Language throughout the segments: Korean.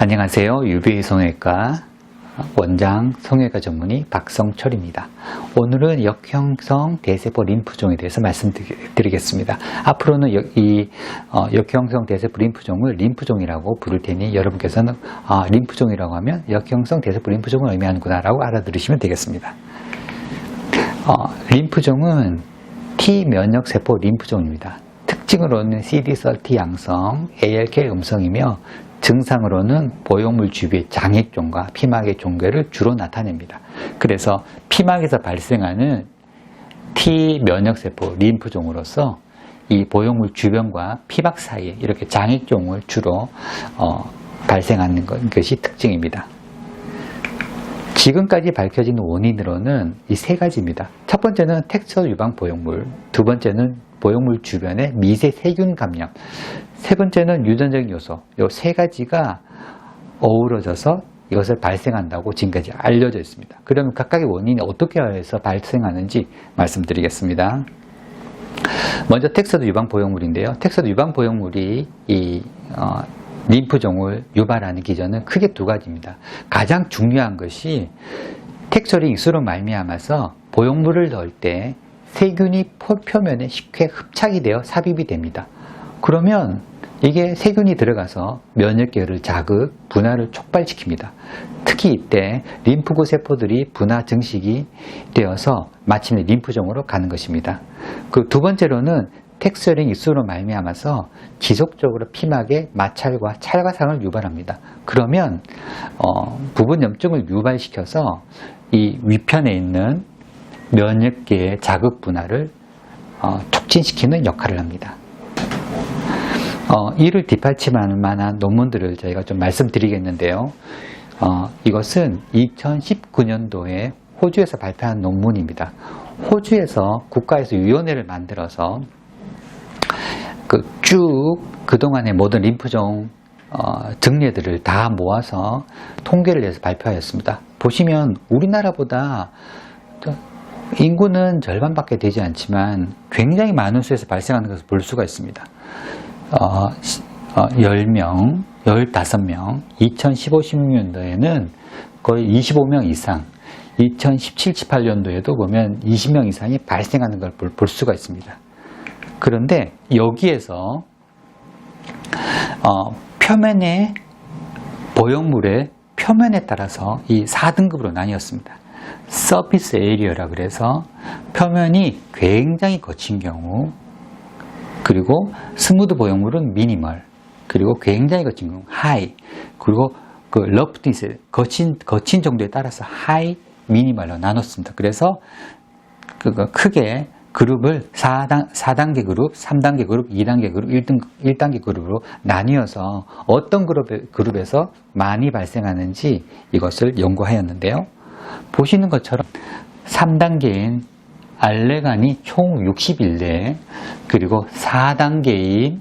안녕하세요. 유비의 성형외과 원장 성형외과 전문의 박성철입니다. 오늘은 역형성 대세포 림프종에 대해서 말씀드리겠습니다. 앞으로는 이 역형성 대세포 림프종을 림프종이라고 부를 테니 여러분께서는 림프종이라고 하면 역형성 대세포 림프종을 의미하는구나 라고 알아들으시면 되겠습니다. 림프종은 T 면역세포 림프종입니다. 특징으로는 CD30 양성, ALK 음성이며 증상으로는 보형물 주위의 장액종과 피막의 종괴를 주로 나타냅니다. 그래서 피막에서 발생하는 T 면역세포 림프종으로서 이 보형물 주변과 피막 사이에 이렇게 장액종을 주로 발생하는 것이 특징입니다. 지금까지 밝혀진 원인으로는 이 세 가지입니다. 첫 번째는 텍스처 유방 보형물, 두 번째는 보형물 주변의 미세 세균 감염, 세 번째는 유전적 요소, 이 세 가지가 어우러져서 이것을 발생한다고 지금까지 알려져 있습니다. 그러면 각각의 원인이 어떻게 해서 발생하는지 말씀드리겠습니다. 먼저 텍스처 유방 보형물인데요. 텍스처 유방 보형물이 이 림프종을 유발하는 기전은 크게 두 가지입니다. 가장 중요한 것이 텍스처링 익수로 말미암아서 보형물을 넣을 때 세균이 표면에 쉽게 흡착이 되어 삽입이 됩니다. 그러면 이게 세균이 들어가서 면역계를 자극, 분화를 촉발시킵니다. 특히 이때 림프구 세포들이 분화 증식이 되어서 마침내 림프종으로 가는 것입니다. 그 두 번째로는 텍스처링 입수로 말미암아서 지속적으로 피막에 마찰과 찰과상을 유발합니다. 그러면 부분 염증을 유발시켜서 이 위편에 있는 면역계의 자극 분화를 촉진시키는 역할을 합니다. 이를 뒷받침할 만한 논문들을 저희가 좀 말씀드리겠는데요. 이것은 2019년도에 호주에서 발표한 논문입니다. 호주에서 국가에서 위원회를 만들어서 쭉 그동안의 모든 림프종 증례들을 다 모아서 통계를 내서 발표하였습니다. 보시면 우리나라보다 인구는 절반밖에 되지 않지만 굉장히 많은 수에서 발생하는 것을 볼 수가 있습니다. 10명, 15명, 2015, 16년도에는 거의 25명 이상, 2017, 18년도에도 보면 20명 이상이 발생하는 걸 볼 수가 있습니다. 그런데 여기에서 표면의 보형물의 표면에 따라서 이 4등급으로 나뉘었습니다. 서피스 에리어라 그래서 표면이 굉장히 거친 경우, 그리고 스무드 보형물은 미니멀, 그리고 굉장히 거친 경우 하이, 그리고 그 러프니스 거친 정도에 따라서 하이, 미니멀로 나눴습니다. 그래서 크게 그룹을 4단계 그룹, 3단계 그룹, 2단계 그룹, 1단계 그룹으로 나뉘어서 어떤 그룹에서 많이 발생하는지 이것을 연구하였는데요. 보시는 것처럼 3단계인 알레간이 총 61대, 그리고 4단계인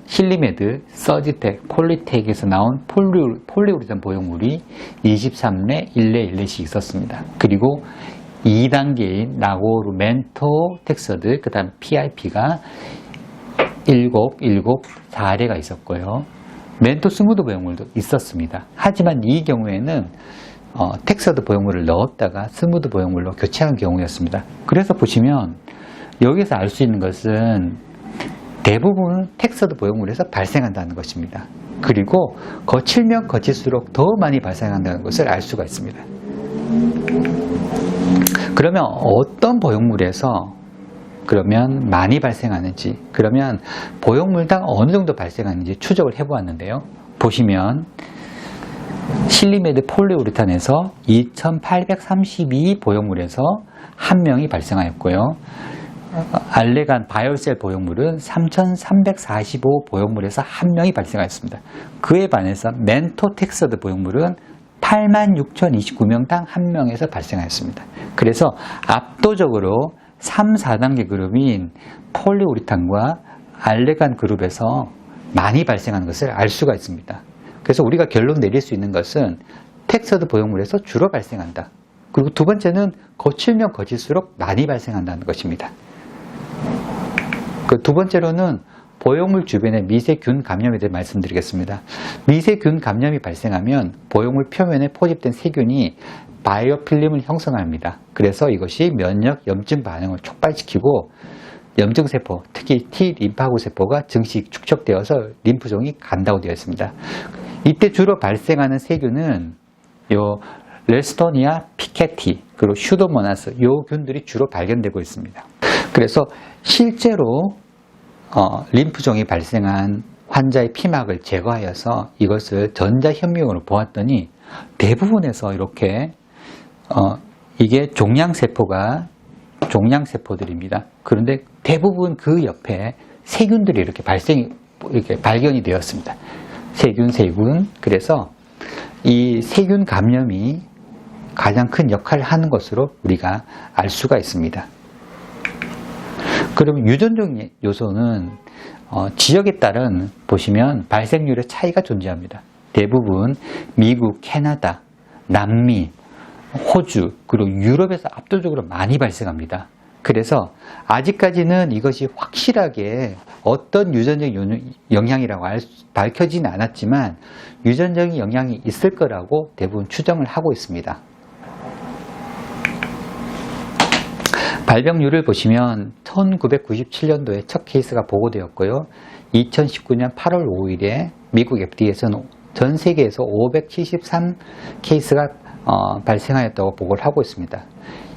실리메드, 서지텍, 폴리텍에서 나온 폴리우리탄 보형물이 23례, 1례, 1례씩 있었습니다. 그리고 2단계인 라고르멘토 텍서드, 그 다음 PIP가 7, 4례가 있었고요. 멘토 스무드 보형물도 있었습니다. 하지만 이 경우에는 텍서드 보형물을 넣었다가 스무드 보형물로 교체한 경우였습니다. 그래서 보시면 여기서 알 수 있는 것은 대부분 텍서드 보형물에서 발생한다는 것입니다. 그리고 거칠면 거칠수록 더 많이 발생한다는 것을 알 수가 있습니다. 그러면 어떤 보형물에서 그러면 많이 발생하는지, 그러면 보형물당 어느 정도 발생하는지 추적을 해보았는데요. 보시면 실리메드 폴리우리탄에서 2832 보형물에서 1명이 발생하였고요. 알레간 바이오셀 보형물은 3345 보형물에서 1명이 발생하였습니다. 그에 반해서 멘토텍서드 보형물은 86,029명당 1명에서 발생하였습니다. 그래서 압도적으로 3, 4단계 그룹인 폴리우리탄과 알레간 그룹에서 많이 발생하는 것을 알 수가 있습니다. 그래서 우리가 결론 내릴 수 있는 것은 텍서드 보형물에서 주로 발생한다. 그리고 두 번째는 거칠면 거칠수록 많이 발생한다는 것입니다. 그 두 번째로는 보형물 주변에 미세균 감염에 대해 말씀드리겠습니다. 미세균 감염이 발생하면 보형물 표면에 포집된 세균이 바이오필름을 형성합니다. 그래서 이것이 면역 염증 반응을 촉발시키고 염증세포, 특히 T림파구 세포가 증식 축적되어서 림프종이 간다고 되어 있습니다. 이때 주로 발생하는 세균은 레스토니아 피케티, 그리고 슈도모나스, 요 균들이 주로 발견되고 있습니다. 그래서 실제로 림프종이 발생한 환자의 피막을 제거하여서 이것을 전자현미경으로 보았더니 대부분에서 이렇게 이게 종양세포들입니다. 그런데 대부분 그 옆에 세균들이 이렇게 발견이 되었습니다. 세균. 그래서 이 세균 감염이 가장 큰 역할을 하는 것으로 우리가 알 수가 있습니다. 그럼 유전적 요소는 지역에 따른 보시면 발생률의 차이가 존재합니다. 대부분 미국, 캐나다, 남미, 호주, 그리고 유럽에서 압도적으로 많이 발생합니다. 그래서 아직까지는 이것이 확실하게 어떤 유전적 영향이라고 밝혀지는 않았지만 유전적인 영향이 있을 거라고 대부분 추정을 하고 있습니다. 발병률을 보시면 1997년도에 첫 케이스가 보고되었고요. 2019년 8월 5일에 미국 FDA에서는 전 세계에서 573 케이스가 발생하였다고 보고를 하고 있습니다.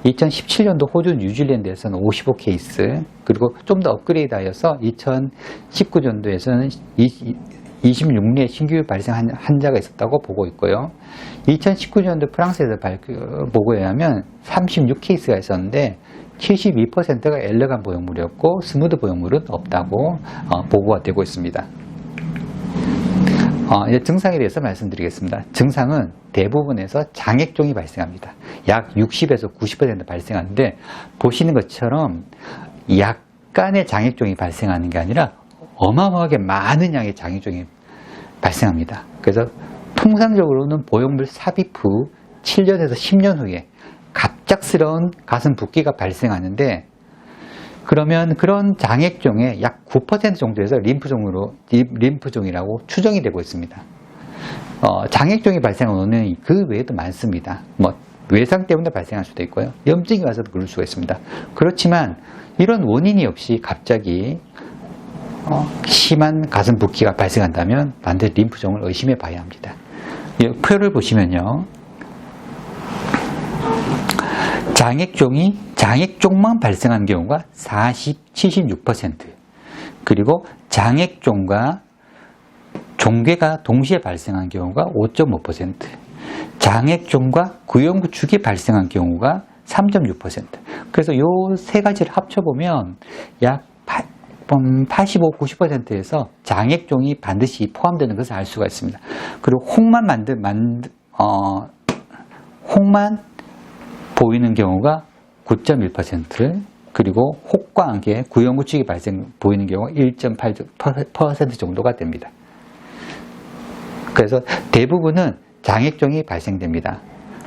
2017년도 호주 뉴질랜드에서는 55 케이스, 그리고 좀 더 업그레이드 하여서 2019년도에서는 26例의 신규 발생한 환자가 있었다고 보고 있고요. 2019년도 프랑스에서 보고에 의하면 36 케이스가 있었는데 72%가 엘레간 보형물이었고 스무드 보형물은 없다고 보고가 되고 있습니다. 이제 증상에 대해서 말씀드리겠습니다. 증상은 대부분에서 장액종이 발생합니다. 약 60에서 90% 발생하는데 보시는 것처럼 약간의 장액종이 발생하는 게 아니라 어마어마하게 많은 양의 장액종이 발생합니다. 그래서 통상적으로는 보형물 삽입 후 7년에서 10년 후에 갑작스러운 가슴 붓기가 발생하는데 그러면 그런 장액종의 약 9% 정도에서 림프종이라고 추정이 되고 있습니다. 장액종이 발생한 원인은 그 외에도 많습니다. 외상 때문에 발생할 수도 있고요. 염증이 와서도 그럴 수가 있습니다. 그렇지만 이런 원인이 없이 갑자기 심한 가슴 붓기가 발생한다면 반드시 림프종을 의심해 봐야 합니다. 이 표를 보시면요. 장액종만 발생한 경우가 76%, 그리고 장액종과 종괴가 동시에 발생한 경우가 5.5%, 장액종과 구형구축이 발생한 경우가 3.6%. 그래서 이 세 가지를 합쳐보면 약 85, 90%에서 장액종이 반드시 포함되는 것을 알 수가 있습니다. 그리고 혹만 보이는 경우가 9.1%, 그리고 혹과 함께 구형구축이 보이는 경우가 1.8% 정도가 됩니다. 그래서 대부분은 장액종이 발생됩니다.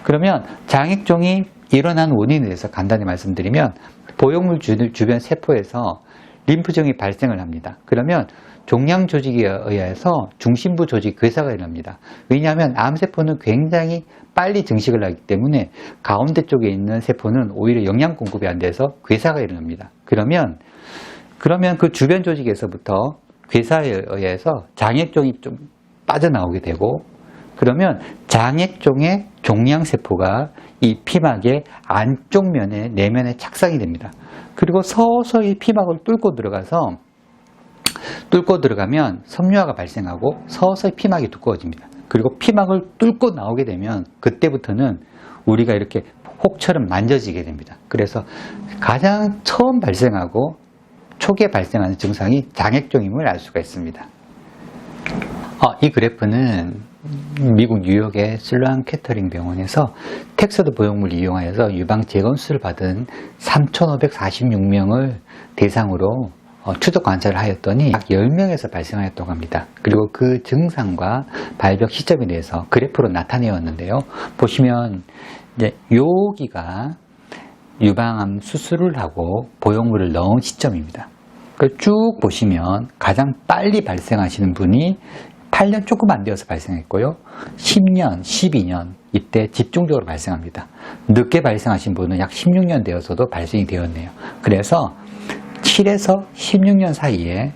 그러면 장액종이 일어난 원인에 대해서 간단히 말씀드리면 보형물 주변 세포에서 림프종이 발생을 합니다. 그러면 종양 조직에 의해서 중심부 조직 괴사가 일어납니다. 왜냐하면 암세포는 굉장히 빨리 증식을 하기 때문에 가운데 쪽에 있는 세포는 오히려 영양 공급이 안 돼서 괴사가 일어납니다. 그러면 그 주변 조직에서부터 괴사에 의해서 장액종이 좀 빠져나오게 되고, 그러면 장액종의 종양세포가 이 피막의 안쪽 면에 내면에 착상이 됩니다. 그리고 서서히 피막을 뚫고 들어가면 섬유화가 발생하고 서서히 피막이 두꺼워집니다. 그리고 피막을 뚫고 나오게 되면 그때부터는 우리가 이렇게 혹처럼 만져지게 됩니다. 그래서 가장 처음 발생하고 초기에 발생하는 증상이 장액종임을 알 수가 있습니다. 이 그래프는 미국 뉴욕의 슬로안 캐터링 병원에서 텍서드 보형물을 이용하여서 유방 재건수를 받은 3,546명을 대상으로 추적 관찰을 하였더니 약 10명에서 발생하였다고 합니다. 그리고 그 증상과 발병 시점에 대해서 그래프로 나타내었는데요. 보시면 이제 여기가 유방암 수술을 하고 보형물을 넣은 시점입니다. 쭉 보시면 가장 빨리 발생하시는 분이 8년 조금 안 되어서 발생했고요. 10년, 12년 이때 집중적으로 발생합니다. 늦게 발생하신 분은 약 16년 되어서도 발생이 되었네요. 그래서 7에서 16년 사이에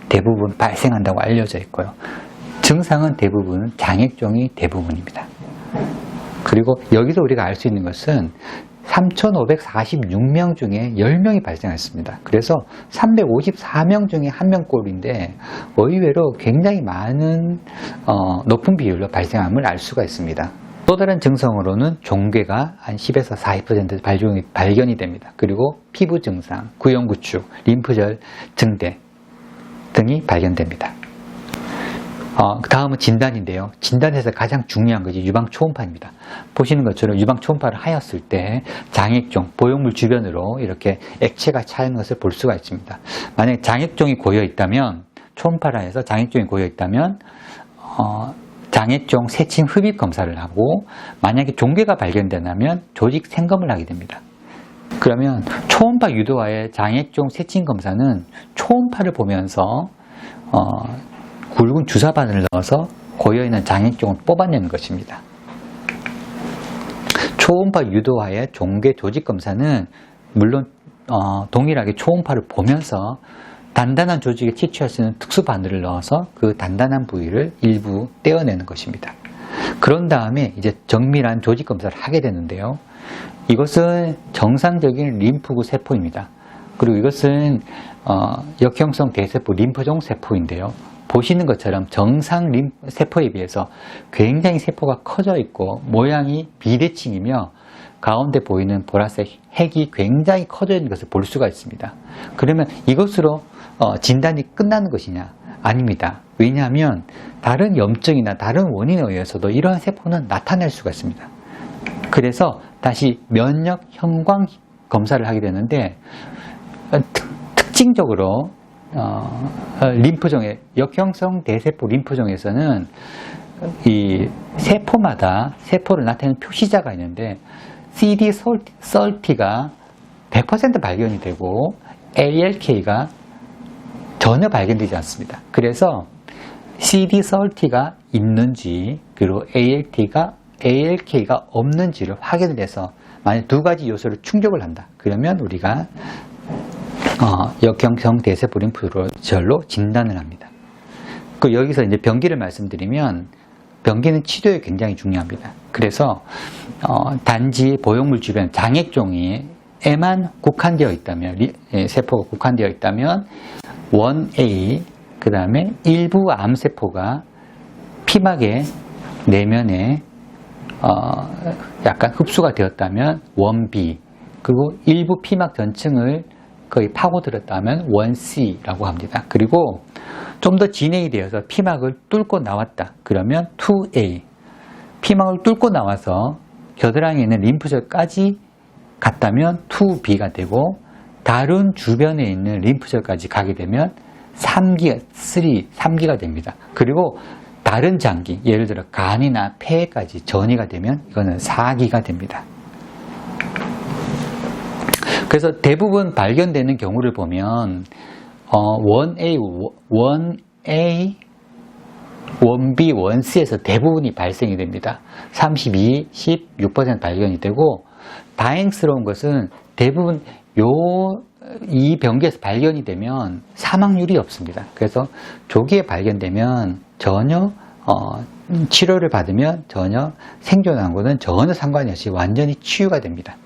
대부분 발생한다고 알려져 있고요. 증상은 대부분 장액종이 대부분입니다. 그리고 여기서 우리가 알 수 있는 것은 3,546명 중에 10명이 발생했습니다. 그래서 354명 중에 1명꼴인데 의외로 굉장히 많은 높은 비율로 발생함을 알 수가 있습니다. 또 다른 증상으로는 종괴가 한 10에서 40% 발견이 됩니다. 그리고 피부 증상, 구형구축, 림프절 증대 등이 발견됩니다. 그 다음은 진단인데요. 진단에서 가장 중요한 것이 유방초음파입니다. 보시는 것처럼 유방초음파를 하였을 때 장액종, 보형물 주변으로 이렇게 액체가 차는 것을 볼 수가 있습니다. 만약에 장액종이 고여 있다면, 초음파를 해서 장액종이 고여 있다면 장액종 세침 흡입 검사를 하고, 만약에 종괴가 발견된다면 조직 생검을 하게 됩니다. 그러면 초음파 유도와의 장액종 세침 검사는 초음파를 보면서 굵은 주사바늘을 넣어서 고여있는 장액종을 뽑아내는 것입니다. 초음파 유도와의 종괴 조직 검사는 물론 동일하게 초음파를 보면서 단단한 조직에 채취할 수 있는 특수 바늘을 넣어서 그 단단한 부위를 일부 떼어내는 것입니다. 그런 다음에 이제 정밀한 조직 검사를 하게 되는데요. 이것은 정상적인 림프구 세포입니다. 그리고 이것은 역형성 대세포 림프종 세포인데요. 보시는 것처럼 정상 세포에 비해서 굉장히 세포가 커져 있고 모양이 비대칭이며 가운데 보이는 보라색 핵이 굉장히 커져 있는 것을 볼 수가 있습니다. 그러면 이것으로 진단이 끝나는 것이냐? 아닙니다. 왜냐하면 다른 염증이나 다른 원인에 의해서도 이러한 세포는 나타날 수가 있습니다. 그래서 다시 면역 형광 검사를 하게 되는데 특징적으로 림프종의 역형성 대세포 림프종에서는 이 세포마다 세포를 나타내는 표시자가 있는데 CD30가 100% 발견이 되고 ALK가 전혀 발견되지 않습니다. 그래서 CD30가 있는지 그리고 ALK가 없는지를 확인을 해서 만약 두 가지 요소를 충족을 한다. 그러면 우리가 역형성 대세포 림프절로 진단을 합니다. 여기서 이제 병기를 말씀드리면 병기는 치료에 굉장히 중요합니다. 그래서 단지 보형물 주변 장액종에만 국한되어 있다면 세포가 국한되어 있다면 1A 그 다음에 일부 암세포가 피막의 내면에 약간 흡수가 되었다면 1B 그리고 일부 피막 전층을 거의 파고들었다면 1C라고 합니다. 그리고 좀 더 진행이 되어서 피막을 뚫고 나왔다. 그러면 2A. 피막을 뚫고 나와서 겨드랑이에 있는 림프절까지 갔다면 2B가 되고 다른 주변에 있는 림프절까지 가게 되면 3기가 됩니다. 그리고 다른 장기, 예를 들어 간이나 폐까지 전이가 되면 이거는 4기가 됩니다. 그래서 대부분 발견되는 경우를 보면 1A, 1B, 1C에서 대부분이 발생이 됩니다. 32, 16% 발견이 되고 다행스러운 것은 대부분 이 병기에서 발견이 되면 사망률이 없습니다. 그래서 조기에 발견되면 전혀 치료를 받으면 전혀 생존하고는 전혀 상관이 없이 완전히 치유가 됩니다.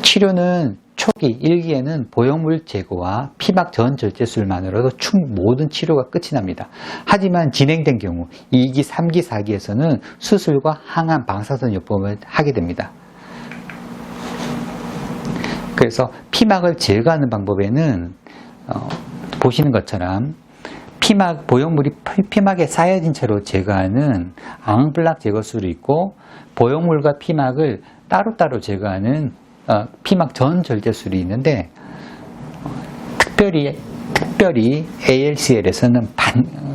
치료는 초기 1기에는 보형물 제거와 피막 전 절제술만으로도 모든 치료가 끝이 납니다. 하지만 진행된 경우 2기, 3기, 4기에서는 수술과 항암, 방사선 요법을 하게 됩니다. 그래서 피막을 제거하는 방법에는 보시는 것처럼 보형물이 피막에 쌓여진 채로 제거하는 앙블락 제거술이 있고 보형물과 피막을 따로따로 제거하는 피막 전 절제술이 있는데 특별히 ALCL에서는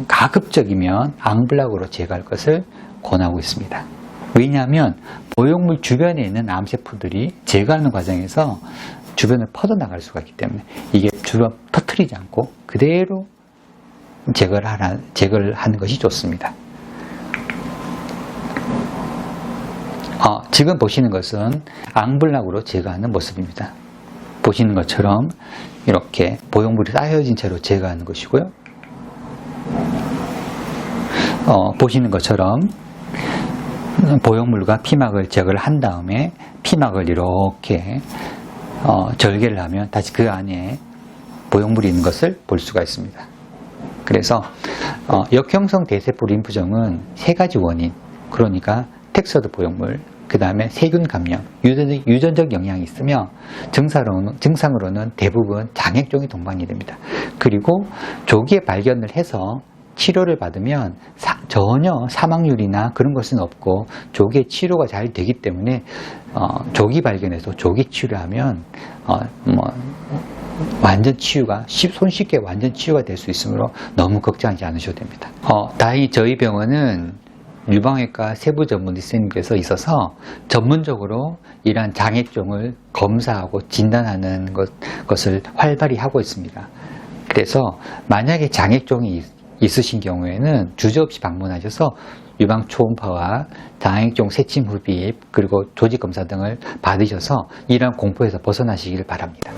가급적이면 앙블락으로 제거할 것을 권하고 있습니다. 왜냐하면 보형물 주변에 있는 암세포들이 제거하는 과정에서 주변을 퍼져나갈 수가 있기 때문에 이게 주변 터트리지 않고 그대로 제거를 하는 것이 좋습니다. 지금 보시는 것은 앙블락으로 제거하는 모습입니다. 보시는 것처럼 이렇게 보형물이 쌓여진 채로 제거하는 것이고요. 보시는 것처럼 보형물과 피막을 제거를 한 다음에 피막을 이렇게 절개를 하면 다시 그 안에 보형물이 있는 것을 볼 수가 있습니다. 그래서 역형성 대세포 림프종은 세 가지 원인, 그러니까 텍스처드 보형물, 그 다음에 세균 감염, 유전적 영향이 있으며 증상으로는 대부분 장액종이 동반이 됩니다. 그리고 조기에 발견을 해서 치료를 받으면 전혀 사망률이나 그런 것은 없고 조기에 치료가 잘 되기 때문에 조기 발견해서 조기 치료하면 완전 치유가 손쉽게 완전 치유가 될 수 있으므로 너무 걱정하지 않으셔도 됩니다. 다행히 저희 병원은 유방외과 세부 전문의님께서 있어서 전문적으로 이러한 장액종을 검사하고 진단하는 것을 활발히 하고 있습니다. 그래서 만약에 장액종이 있으신 경우에는 주저없이 방문하셔서 유방 초음파와 장액종 세침 흡입 그리고 조직 검사 등을 받으셔서 이러한 공포에서 벗어나시기를 바랍니다.